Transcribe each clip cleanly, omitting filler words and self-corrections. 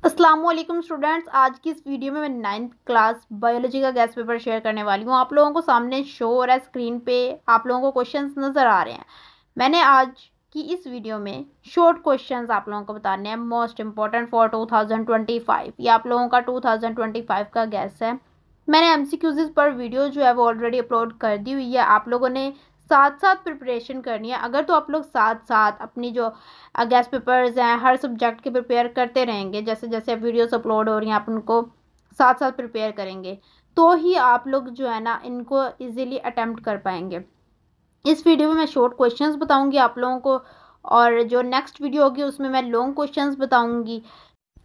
अस्सलाम वालेकुम स्टूडेंट्स। आज की इस वीडियो में मैं 9th क्लास बायोलॉजी का गेस्ट पेपर शेयर करने वाली हूँ। आप लोगों को सामने शो हो रहा है स्क्रीन पे, आप लोगों को क्वेश्चंस नज़र आ रहे हैं। मैंने आज की इस वीडियो में शॉर्ट क्वेश्चंस आप लोगों को बताने हैं, मोस्ट इम्पॉर्टेंट फॉर 2025। ये आप लोगों का 2025 का गेस्ट है। मैंने एमसीक्यूज़ पर वीडियो जो है वो ऑलरेडी अपलोड कर दी हुई है। आप लोगों ने साथ साथ प्रिपरेशन करनी है। अगर तो आप लोग साथ साथ अपनी जो गेस्ट पेपर्स हैं हर सब्जेक्ट के प्रिपेयर करते रहेंगे, जैसे जैसे वीडियोस अपलोड हो रही हैं आप उनको साथ साथ प्रिपेयर करेंगे, तो ही आप लोग जो है ना इनको इजीली अटेम्प्ट कर पाएंगे। इस वीडियो में मैं शॉर्ट क्वेश्चंस बताऊंगी आप लोगों को, और जो नेक्स्ट वीडियो होगी उसमें मैं लॉन्ग क्वेश्चंस बताऊंगी।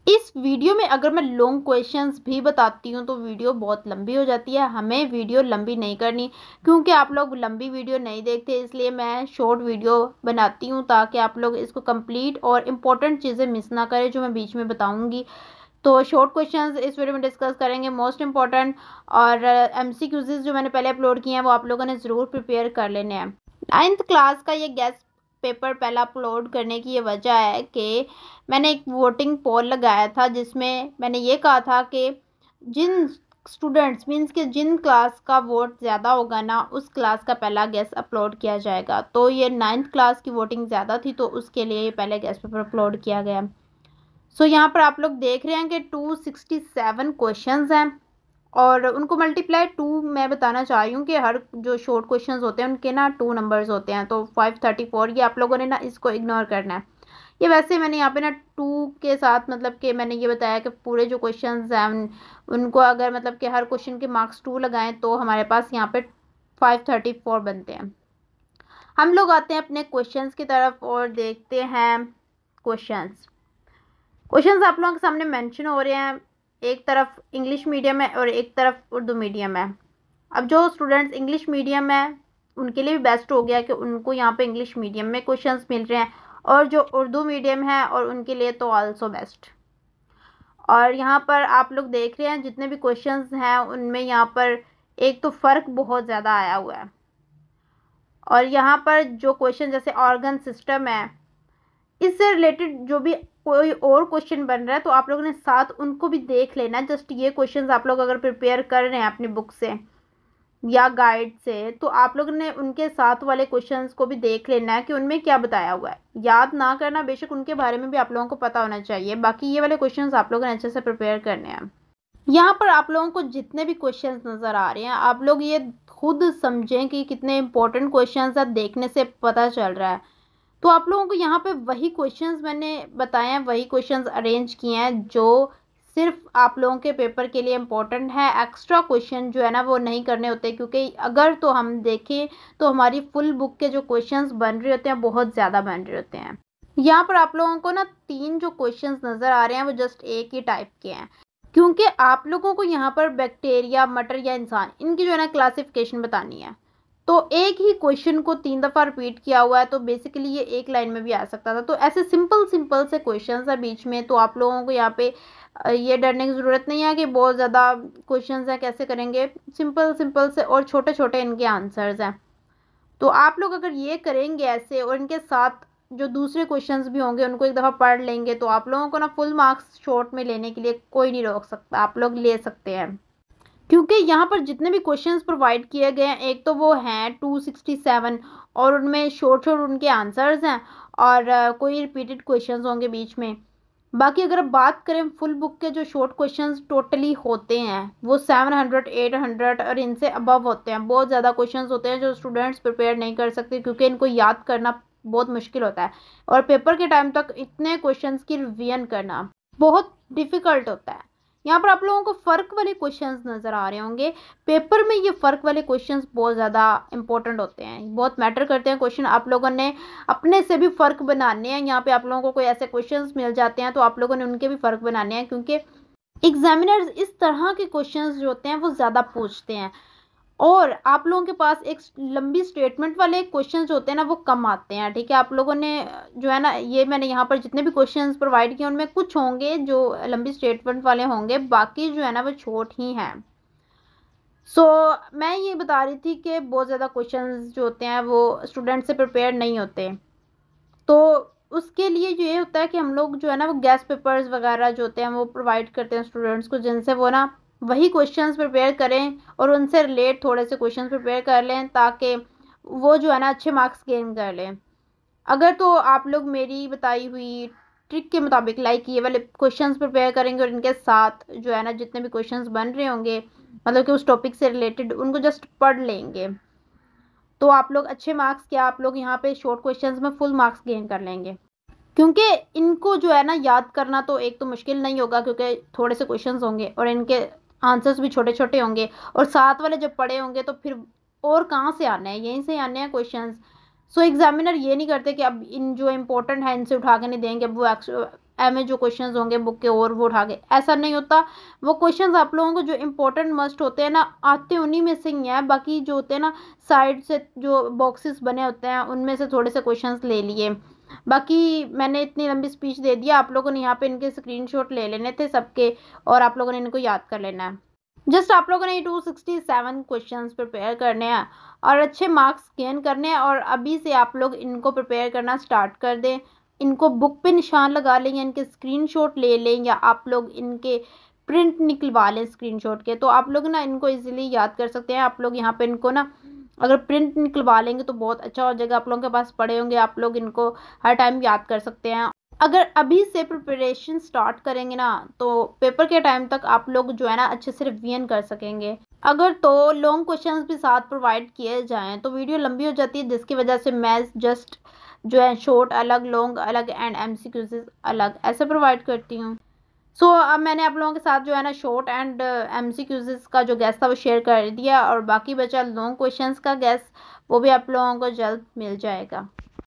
इस वीडियो में अगर मैं लॉन्ग क्वेश्चंस भी बताती हूँ तो वीडियो बहुत लंबी हो जाती है। हमें वीडियो लंबी नहीं करनी, क्योंकि आप लोग लंबी वीडियो नहीं देखते, इसलिए मैं शॉर्ट वीडियो बनाती हूँ ताकि आप लोग इसको कंप्लीट और इम्पोर्टेंट चीज़ें मिस ना करें जो मैं बीच में बताऊँगी। तो शॉर्ट क्वेश्चंस इस वीडियो में डिस्कस करेंगे, मोस्ट इंपॉर्टेंट। और एमसीक्यूज़ जो मैंने पहले अपलोड किए हैं वो आप लोगों ने ज़रूर प्रिपेयर कर लेने हैं। 9th क्लास का ये गेस्ट पेपर पहला अपलोड करने की ये वजह है कि मैंने एक वोटिंग पोल लगाया था जिसमें मैंने ये कहा था कि जिन स्टूडेंट्स मीन्स कि जिन क्लास का वोट ज़्यादा होगा ना उस क्लास का पहला गेस्ट अपलोड किया जाएगा। तो ये 9th क्लास की वोटिंग ज़्यादा थी तो उसके लिए ये पहले गेस्ट पेपर अपलोड किया गया। सो यहाँ पर आप लोग देख रहे हैं कि 267 क्वेश्चंस हैं और उनको मल्टीप्लाई 2 मैं बताना चाह रही हूँ कि हर जो शॉर्ट क्वेश्चंस होते हैं उनके ना 2 नंबर्स होते हैं, तो 534 ये आप लोगों ने ना इसको इग्नोर करना है। ये वैसे मैंने यहाँ पे ना 2 के साथ मतलब कि मैंने ये बताया कि पूरे जो क्वेश्चंस हैं उनको अगर मतलब कि हर क्वेश्चन के मार्क्स 2 लगाएं तो हमारे पास यहाँ पे 534 बनते हैं। हम लोग आते हैं अपने क्वेश्चंस की तरफ और देखते हैं क्वेश्चंस। क्वेश्चंस आप लोगों के सामने मेंशन हो रहे हैं, एक तरफ इंग्लिश मीडियम है और एक तरफ उर्दू मीडियम है। अब जो स्टूडेंट्स इंग्लिश मीडियम है उनके लिए भी बेस्ट हो गया कि उनको यहाँ पे इंग्लिश मीडियम में क्वेश्चंस मिल रहे हैं, और जो उर्दू मीडियम है और उनके लिए तो आल्सो बेस्ट। और यहाँ पर आप लोग देख रहे हैं जितने भी क्वेश्चंस हैं उनमें यहाँ पर एक तो फ़र्क बहुत ज़्यादा आया हुआ है। और यहाँ पर जो क्वेश्चन जैसे ऑर्गन सिस्टम है, इससे रिलेटेड जो भी कोई और क्वेश्चन बन रहा है तो आप लोगों ने साथ उनको भी देख लेना। जस्ट ये क्वेश्चंस आप लोग अगर प्रिपेयर कर रहे हैं अपनी बुक से या गाइड से तो आप लोगों ने उनके साथ वाले क्वेश्चंस को भी देख लेना है कि उनमें क्या बताया हुआ है। याद ना करना, बेशक उनके बारे में भी आप लोगों को पता होना चाहिए, बाकी ये वाले क्वेश्चंस आप लोगों ने अच्छे से प्रिपेयर करने हैं। यहाँ पर आप लोगों को जितने भी क्वेश्चंस नज़र आ रहे हैं आप लोग ये खुद समझें कि कितने इंपॉर्टेंट क्वेश्चंस है, देखने से पता चल रहा है। तो आप लोगों को यहाँ पे वही क्वेश्चंस मैंने बताए हैं, वही क्वेश्चंस अरेंज किए हैं जो सिर्फ आप लोगों के पेपर के लिए इम्पोर्टेंट है। एक्स्ट्रा क्वेश्चन जो है ना वो नहीं करने होते, क्योंकि अगर तो हम देखें तो हमारी फुल बुक के जो क्वेश्चंस बन रहे होते हैं बहुत ज़्यादा बन रहे होते हैं। यहाँ पर आप लोगों को ना 3 जो क्वेश्चंस नज़र आ रहे हैं वो जस्ट एक ही टाइप के हैं, क्योंकि आप लोगों को यहाँ पर बैक्टीरिया, मटर या इंसान, इनकी जो है ना क्लासिफिकेशन बतानी है। तो एक ही क्वेश्चन को 3 दफ़ा रिपीट किया हुआ है तो बेसिकली ये एक लाइन में भी आ सकता था। तो ऐसे सिंपल सिंपल से क्वेश्चंस है बीच में, तो आप लोगों को यहाँ पे ये डरने की ज़रूरत नहीं है कि बहुत ज़्यादा क्वेश्चंस हैं कैसे करेंगे। सिंपल सिंपल से और छोटे छोटे इनके आंसर्स हैं। तो आप लोग अगर ये करेंगे ऐसे और इनके साथ जो दूसरे क्वेश्चंस भी होंगे उनको एक दफ़ा पढ़ लेंगे तो आप लोगों को ना फुल मार्क्स शॉर्ट में लेने के लिए कोई नहीं रोक सकता, आप लोग ले सकते हैं। क्योंकि यहाँ पर जितने भी क्वेश्चंस प्रोवाइड किए गए हैं एक तो वो हैं 267 और उनमें शॉर्ट शॉर्ट उनके आंसर्स हैं और कोई रिपीटेड क्वेश्चंस होंगे बीच में। बाकी अगर बात करें फुल बुक के जो शॉर्ट क्वेश्चंस टोटली होते हैं वो 700 800 और इनसे अबव होते हैं। बहुत ज़्यादा क्वेश्चंस होते हैं जो स्टूडेंट्स प्रिपेयर नहीं कर सकते क्योंकि इनको याद करना बहुत मुश्किल होता है, और पेपर के टाइम तक इतने क्वेश्चंस की रिवीजन करना बहुत डिफ़िकल्ट होता है। यहाँ पर आप लोगों को फ़र्क वाले क्वेश्चंस नज़र आ रहे होंगे। पेपर में ये फ़र्क वाले क्वेश्चंस बहुत ज़्यादा इंपॉर्टेंट होते हैं, बहुत मैटर करते हैं क्वेश्चन। आप लोगों ने अपने से भी फ़र्क बनाने हैं। यहाँ पे आप लोगों को कोई ऐसे क्वेश्चंस मिल जाते हैं तो आप लोगों ने उनके भी फ़र्क बनाने हैं, क्योंकि एग्जामिनर्स इस तरह के क्वेश्चंस जो होते हैं वो ज़्यादा पूछते हैं और आप लोगों के पास एक लंबी स्टेटमेंट वाले क्वेश्चंस होते हैं ना वो कम आते हैं। ठीक है, आप लोगों ने जो है ना ये मैंने यहाँ पर जितने भी क्वेश्चंस प्रोवाइड किए उनमें कुछ होंगे जो लंबी स्टेटमेंट वाले होंगे, बाकी जो है ना वो छोट ही हैं। मैं ये बता रही थी कि बहुत ज़्यादा क्वेश्चंस जो होते हैं वो स्टूडेंट से प्रिपेयर नहीं होते। तो उसके लिए ये होता है कि हम लोग जो है ना वो गैस पेपर्स वगैरह जो होते हैं वो प्रोवाइड करते हैं स्टूडेंट्स को, जिनसे वो ना वही क्वेश्चंस प्रिपेयर करें और उनसे रिलेट थोड़े से क्वेश्चंस प्रिपेयर कर लें, ताकि वो जो है ना अच्छे मार्क्स गेन कर लें। अगर तो आप लोग मेरी बताई हुई ट्रिक के मुताबिक लाइक ये वाले क्वेश्चंस प्रिपेयर करेंगे और इनके साथ जो है ना जितने भी क्वेश्चंस बन रहे होंगे मतलब कि उस टॉपिक से रिलेटेड उनको जस्ट पढ़ लेंगे, तो आप लोग अच्छे मार्क्स क्या आप लोग यहाँ पे शॉर्ट क्वेश्चंस में फुल मार्क्स गेन कर लेंगे। क्योंकि इनको जो है ना याद करना तो एक तो मुश्किल नहीं होगा, क्योंकि थोड़े से क्वेश्चंस होंगे और इनके आंसर्स भी छोटे छोटे होंगे, और साथ वाले जब पढ़े होंगे तो फिर और कहाँ से आने हैं, यहीं से आने हैं क्वेश्चंस। सो एग्जामिनर ये नहीं करते कि अब इन जो इम्पोर्टेंट है इनसे उठा के नहीं देंगे, अब वो में जो क्वेश्चंस होंगे बुक के और वो उठा के, ऐसा नहीं होता। वो क्वेश्चंस आप लोगों को जो इम्पोर्टेंट मस्ट होते हैं ना आते उन्हीं में से ही हैं, बाकी जो होते हैं ना साइड से जो बॉक्सेस बने होते हैं उनमें से थोड़े से क्वेश्चंस ले लिए। बाकी मैंने इतनी लंबी स्पीच दे दिया, आप लोगों ने यहाँ पे इनके स्क्रीनशॉट ले लेने थे सबके और आप लोगों ने इनको याद कर लेना है। जस्ट आप लोगों ने 267 क्वेश्चंस प्रिपेयर करने हैं और अच्छे मार्क्स गेन करने हैं, और अभी से आप लोग इनको प्रिपेयर करना स्टार्ट कर दें। इनको बुक पे निशान लगा लें या इनके स्क्रीनशॉट ले लें या आप लोग इनके प्रिंट निकलवा लें स्क्रीनशॉट के, तो आप लोग ना इनको इजीली याद कर सकते हैं। आप लोग यहाँ पे इनको ना अगर प्रिंट निकलवा लेंगे तो बहुत अच्छा हो जाएगा, आप लोगों के पास पड़े होंगे, आप लोग इनको हर टाइम याद कर सकते हैं। अगर अभी से प्रिपरेशन स्टार्ट करेंगे ना तो पेपर के टाइम तक आप लोग जो है ना अच्छे से रिवीजन कर सकेंगे। अगर तो लॉन्ग क्वेश्चंस भी साथ प्रोवाइड किए जाएं तो वीडियो लंबी हो जाती है, जिसकी वजह से मैं जस्ट जो है शॉर्ट अलग, लॉन्ग अलग एंड एमसीक्यूज अलग ऐसे प्रोवाइड करती हूँ। सो अब मैंने आप लोगों के साथ जो है ना शॉर्ट एंड एमसीक्यूज का जो गैस था वो शेयर कर दिया, और बाकी बचा लॉन्ग क्वेश्चंस का गैस, वो भी आप लोगों को जल्द मिल जाएगा।